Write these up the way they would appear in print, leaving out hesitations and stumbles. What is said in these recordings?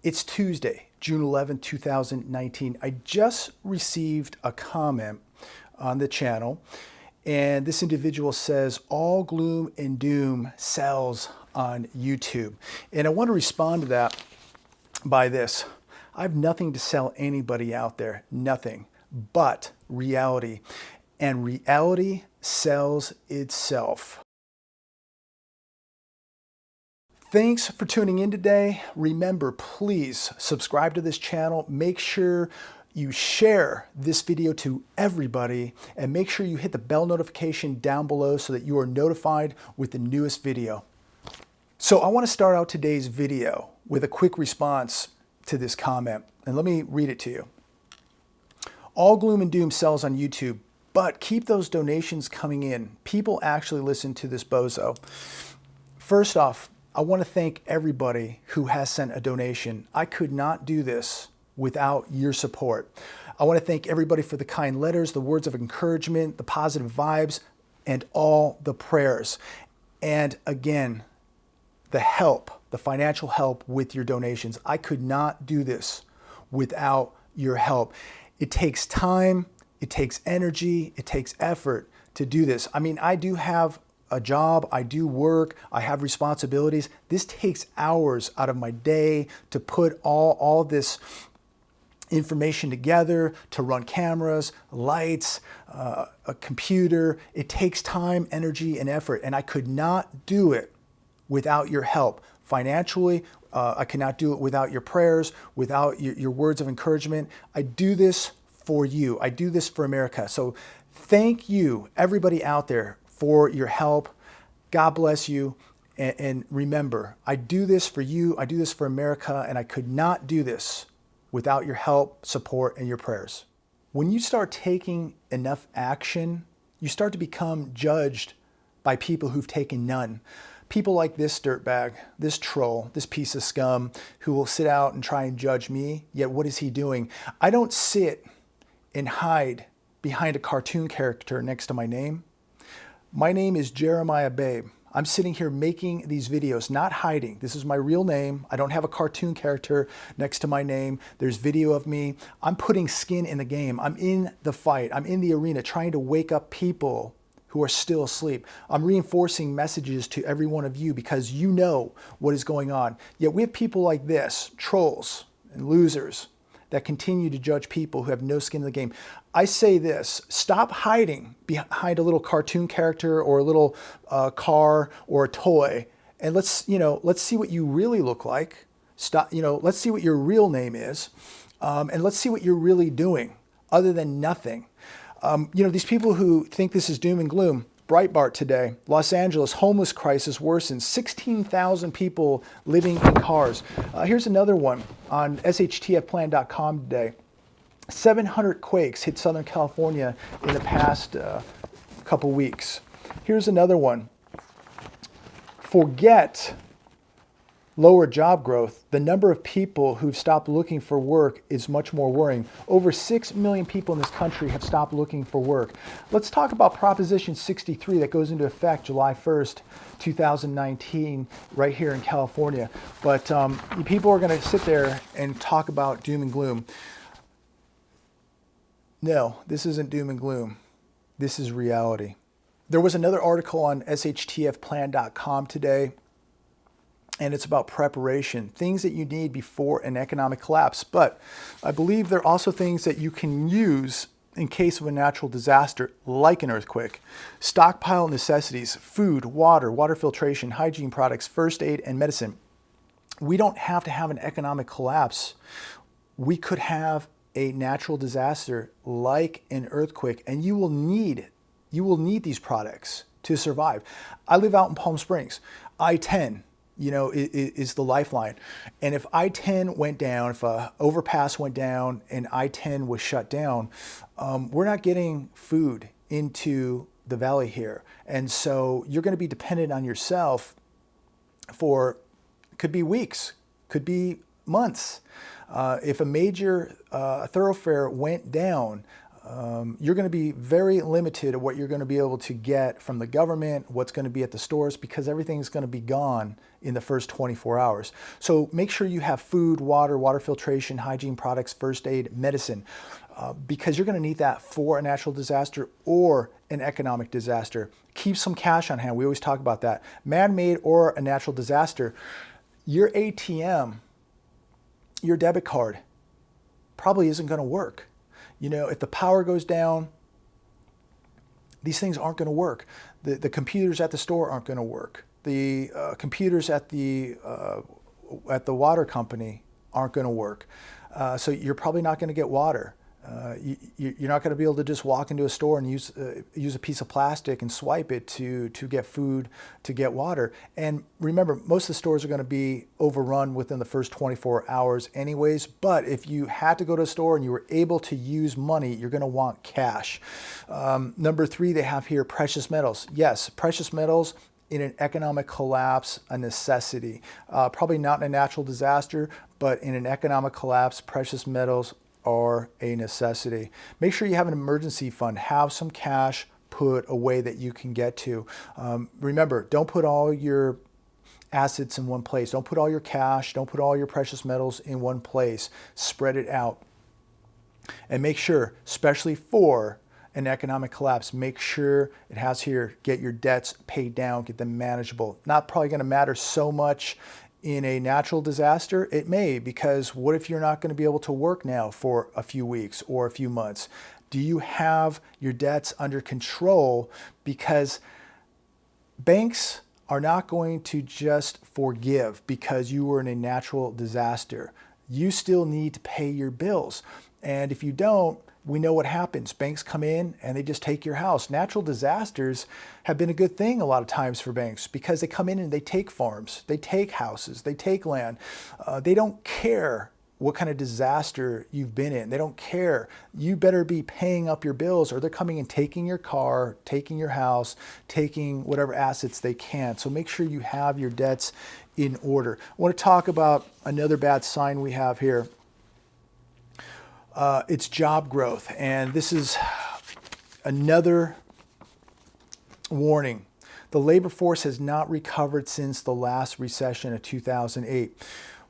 It's Tuesday, June 11th, 2019. I just received a comment on the channel, and this individual says, all gloom and doom sells on YouTube. And I want to respond to that by this. I have nothing to sell anybody out there, nothing but reality. And reality sells itself. Thanks for tuning in today. Remember, please subscribe to this channel. Make sure you share this video to everybody, and make sure you hit the bell notification down below so that you are notified with the newest video. So I want to start out today's video with a quick response to this comment, and let me read it to you. All gloom and doom sells on YouTube, but keep those donations coming in. People actually listen to this bozo. First off, I want to thank everybody who has sent a donation. I could not do this without your support. I want to thank everybody for the kind letters, the words of encouragement, the positive vibes, and all the prayers. And again, the help, the financial help with your donations. I could not do this without your help. It takes time, it takes energy, it takes effort to do this. I mean, I do have a job, I do work, I have responsibilities. This takes hours out of my day to put all this information together, to run cameras, lights, a computer. It takes time, energy, and effort, and I could not do it without your help. Financially, I cannot do it without your prayers, without your words of encouragement. I do this for you. I do this for America. So thank you, everybody out there, for your help. God bless you. And remember, I do this for you. I do this for America, and I could not do this without your help, support, and your prayers. When you start taking enough action, you start to become judged by people who've taken none. People like this dirtbag, this troll, this piece of scum who will sit out and try and judge me, yet what is he doing? I don't sit and hide behind a cartoon character next to my name. My name is Jeremiah Babe. I'm sitting here making these videos, not hiding. This is my real name. I don't have a cartoon character next to my name. There's video of me. I'm putting skin in the game. I'm in the fight. I'm in the arena trying to wake up people who are still asleep. I'm reinforcing messages to every one of you because you know what is going on. Yet we have people like this, trolls and losers, that continue to judge people who have no skin in the game. I say this, stop hiding behind a little cartoon character or a little car or a toy, and let's see what you really look like. Let's see what your real name is, and let's see what you're really doing other than nothing. These people who think this is doom and gloom. Breitbart today, Los Angeles homeless crisis worsens, 16,000 people living in cars. Here's another one on shtfplan.com today. 700 quakes hit Southern California in the past couple weeks. Here's another one. Forget lower job growth. The number of people who've stopped looking for work is much more worrying. Over 6 million people in this country have stopped looking for work. Let's talk about Proposition 63 that goes into effect July 1st, 2019, right here in California. But people are going to sit there and talk about doom and gloom. No, this isn't doom and gloom. This is reality. There was another article on shtfplan.com today, and it's about preparation, things that you need before an economic collapse. But I believe there are also things that you can use in case of a natural disaster, like an earthquake. Stockpile necessities, food, water filtration, hygiene products, first aid, and medicine. We don't have to have an economic collapse. We could have a natural disaster like an earthquake, and you will need these products to survive. I live out in Palm Springs. I-10, is the lifeline. And if I-10 went down, if a overpass went down and I-10 was shut down, we're not getting food into the valley here. And so you're going to be dependent on yourself for, could be weeks, could be months. If a major thoroughfare went down, you're going to be very limited at what you're going to be able to get from the government, what's going to be at the stores, because everything's going to be gone in the first 24 hours. So make sure you have food, water filtration, hygiene products, first aid, medicine, because you're going to need that for a natural disaster or an economic disaster. Keep some cash on hand. We always talk about that. Man-made or a natural disaster, your ATM, your debit card probably isn't going to work. You know, if the power goes down, these things aren't going to work. The computers at the store aren't going to work. The computers at the water company aren't going to work. So you're probably not going to get water. You're not going to be able to just walk into a store and use a piece of plastic and swipe it to get food, to get water. And remember, most of the stores are going to be overrun within the first 24 hours anyways. But if you had to go to a store and you were able to use money, you're going to want cash. Number 3, they have here precious metals. Yes, precious metals in an economic collapse, a necessity. Probably not in a natural disaster, but in an economic collapse, precious metals are a necessity. Make sure you have an emergency fund. Have some cash put away that you can get to. Remember, don't put all your assets in one place. Don't put all your cash, don't put all your precious metals in one place. Spread it out. And make sure, especially for an economic collapse, make sure it has here, get your debts paid down, get them manageable. Not probably going to matter so much in a natural disaster. It may, because what if you're not going to be able to work now for a few weeks or a few months? Do you have your debts under control? Because banks are not going to just forgive because you were in a natural disaster. You still need to pay your bills. And if you don't, we know what happens. Banks come in and they just take your house. Natural disasters have been a good thing a lot of times for banks because they come in and they take farms, they take houses, they take land. They don't care what kind of disaster you've been in. They don't care. You better be paying up your bills or they're coming and taking your car, taking your house, taking whatever assets they can. So make sure you have your debts in order. I want to talk about another bad sign we have here. It's job growth, and this is another warning. The labor force has not recovered since the last recession of 2008.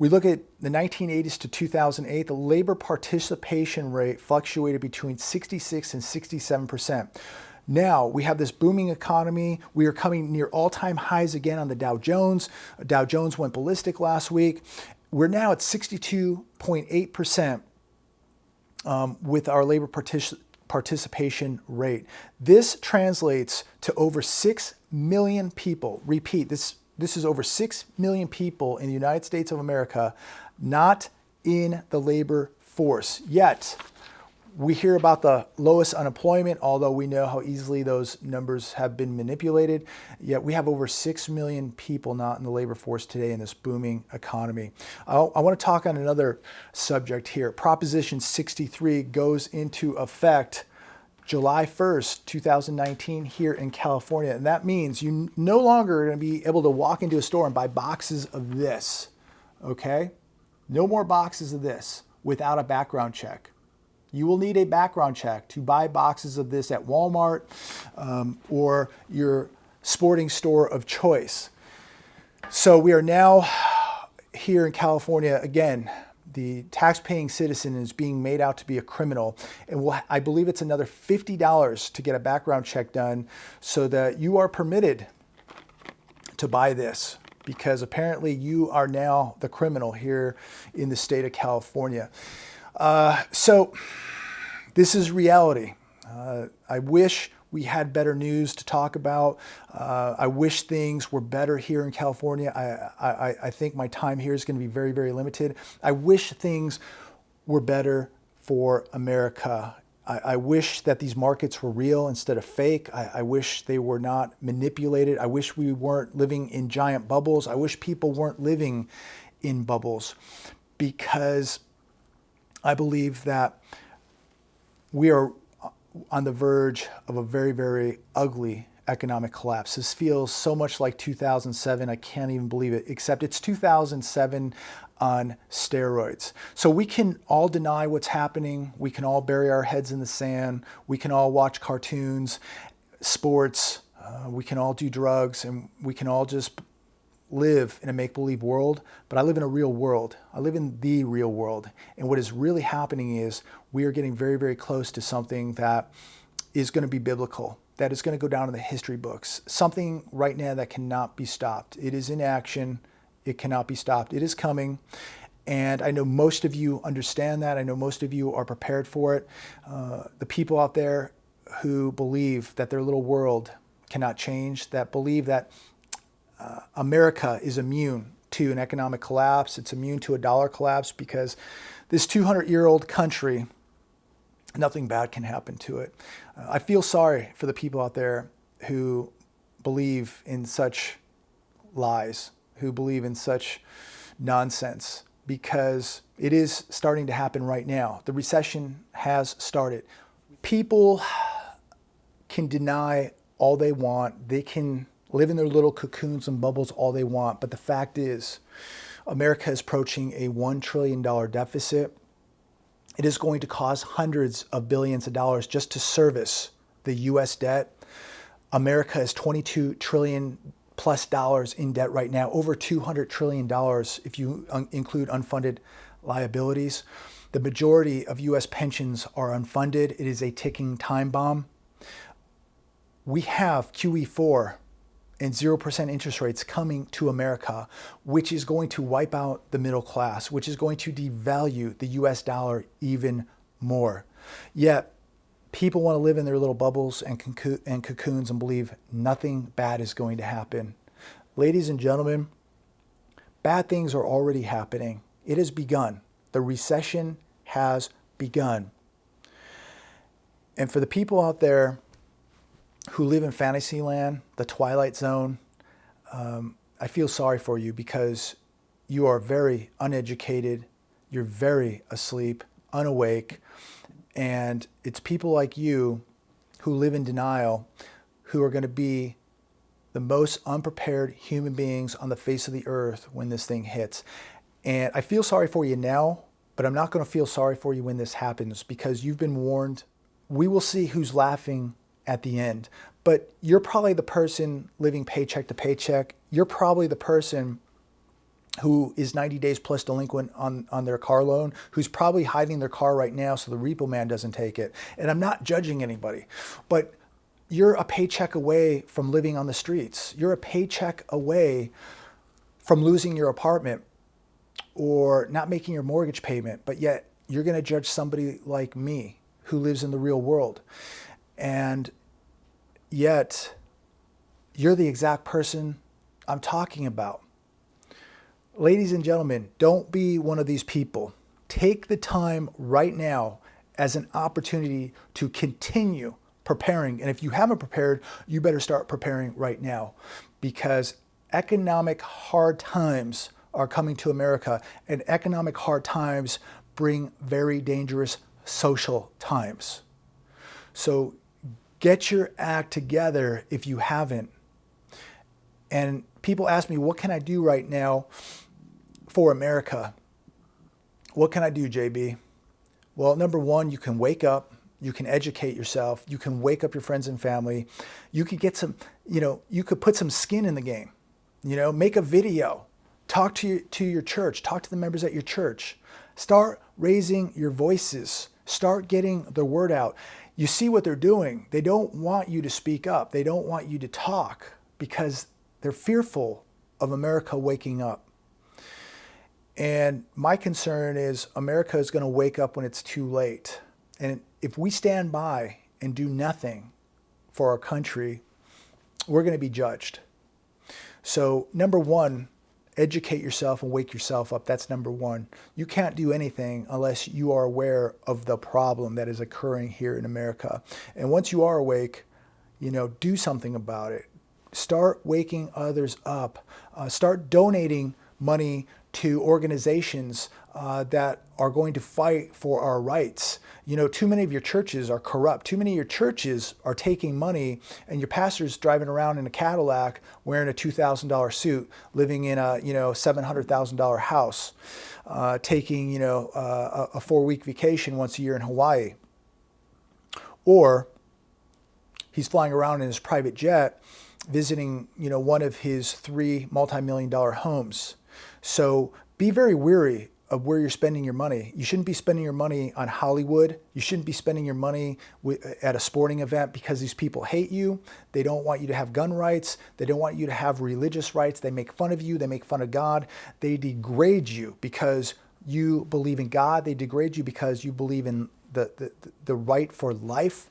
We look at the 1980s to 2008, the labor participation rate fluctuated between 66 and 67%. Now we have this booming economy. We are coming near all-time highs again on the Dow Jones. Dow Jones went ballistic last week. We're now at 62.8%. With our labor participation rate. This translates to over 6 million people. Repeat, this is over 6 million people in the United States of America not in the labor force. Yet, we hear about the lowest unemployment, although we know how easily those numbers have been manipulated. Yet we have over 6 million people not in the labor force today in this booming economy. I want to talk on another subject here. Proposition 63 goes into effect July 1st, 2019 here in California. And that means you no longer are going to be able to walk into a store and buy boxes of this, okay? No more boxes of this without a background check. You will need a background check to buy boxes of this at Walmart or your sporting store of choice. So we are now here in California, again, the tax-paying citizen is being made out to be a criminal. And I believe it's another $50 to get a background check done so that you are permitted to buy this, because apparently you are now the criminal here in the state of California. So this is reality. I wish we had better news to talk about. I wish things were better here in California. I think my time here is going to be very, very limited. I wish things were better for America. I wish that these markets were real instead of fake. I wish they were not manipulated. I wish we weren't living in giant bubbles. I wish people weren't living in bubbles, because I believe that we are on the verge of a very, very ugly economic collapse. This feels so much like 2007. I can't even believe it, except it's 2007. on steroids. So we can all deny what's happening. We can all bury our heads in the sand. We can all watch cartoons, sports. We can all do drugs, and we can all just live in a make-believe world. But I live in a real world. I live in the real world. And what is really happening is we are getting very, very close to something that is going to be biblical, that is going to go down in the history books. Something right now that cannot be stopped. It is in action. It cannot be stopped. It is coming. And I know most of you understand that. I know most of you are prepared for it. The people out there who believe that their little world cannot change, that believe that America is immune to an economic collapse, it's immune to a dollar collapse because this 200-year-old country, nothing bad can happen to it. I feel sorry for the people out there who believe in such lies, who believe in such nonsense, because it is starting to happen right now. The recession has started. People can deny all they want. They can live in their little cocoons and bubbles all they want. But the fact is, America is approaching a $1 trillion deficit. It is going to cost hundreds of billions of dollars just to service the U.S. debt. America is $22 trillion plus in debt right now, over $200 trillion if you include unfunded liabilities. The majority of U.S. pensions are unfunded. It is a ticking time bomb. We have QE4 and 0% interest rates coming to America, which is going to wipe out the middle class, which is going to devalue the US dollar even more. Yet, people want to live in their little bubbles and cocoons and believe nothing bad is going to happen. Ladies and gentlemen, bad things are already happening. It has begun. The recession has begun. And for the people out there who live in fantasy land, the Twilight Zone, I feel sorry for you because you are very uneducated, you're very asleep, unawake, and it's people like you who live in denial who are going to be the most unprepared human beings on the face of the earth when this thing hits. And I feel sorry for you now, but I'm not going to feel sorry for you when this happens because you've been warned. We will see who's laughing at the end. But you're probably the person living paycheck to paycheck. You're probably the person who is 90 days plus delinquent on their car loan, who's probably hiding their car right now so the repo man doesn't take it. And I'm not judging anybody, but you're a paycheck away from living on the streets. You're a paycheck away from losing your apartment or not making your mortgage payment, but yet you're going to judge somebody like me who lives in the real world. And yet, you're the exact person I'm talking about. Ladies and gentlemen, don't be one of these people. Take the time right now as an opportunity to continue preparing. And if you haven't prepared, you better start preparing right now because economic hard times are coming to America, and economic hard times bring very dangerous social times. So get your act together if you haven't. And people ask me, what can I do right now for America? What can I do, JB? Well, number one, you can wake up. You can educate yourself. You can wake up your friends and family. You could get some, you could put some skin in the game. Make a video. Talk to your church. Talk to the members at your church. Start raising your voices. Start getting the word out. You see what they're doing. They don't want you to speak up. They don't want you to talk because they're fearful of America waking up. And my concern is America is going to wake up when it's too late. And if we stand by and do nothing for our country, we're going to be judged. So number one, educate yourself and wake yourself up. That's number one. You can't do anything unless you are aware of the problem that is occurring here in America. And once you are awake, do something about it. Start waking others up. Start donating money to organizations that are going to fight for our rights. You know, too many of your churches are corrupt. Too many of your churches are taking money, and your pastor's driving around in a Cadillac wearing a $2,000 suit, living in a, you know, $700,000 house, taking, you know, a 4-week vacation once a year in Hawaii. Or he's flying around in his private jet, visiting, you know, one of his 3 multi-million-dollar homes. So be very wary of where you're spending your money. You shouldn't be spending your money on Hollywood. You shouldn't be spending your money at a sporting event, because these people hate you. They don't want you to have gun rights. They don't want you to have religious rights. They make fun of you. They make fun of God. They degrade you because you believe in God. They degrade you because you believe in the right for life.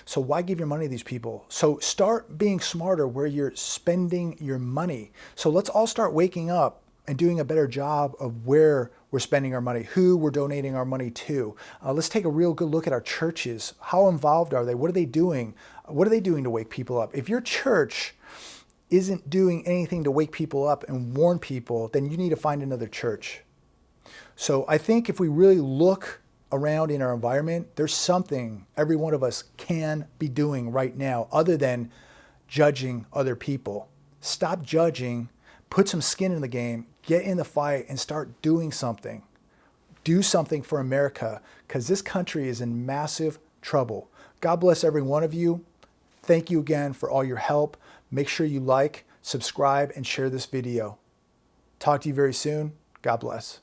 So why give your money to these people? So start being smarter where you're spending your money. So let's all start waking up and doing a better job of where we're spending our money, who we're donating our money to. Let's take a real good look at our churches. How involved are they? What are they doing? What are they doing to wake people up? If your church isn't doing anything to wake people up and warn people, then you need to find another church. So I think if we really look around in our environment, there's something every one of us can be doing right now other than judging other people. Stop judging, put some skin in the game, get in the fight, and start doing something. Do something for America, because this country is in massive trouble. God bless every one of you. Thank you again for all your help. Make sure you like, subscribe, and share this video. Talk to you very soon. God bless.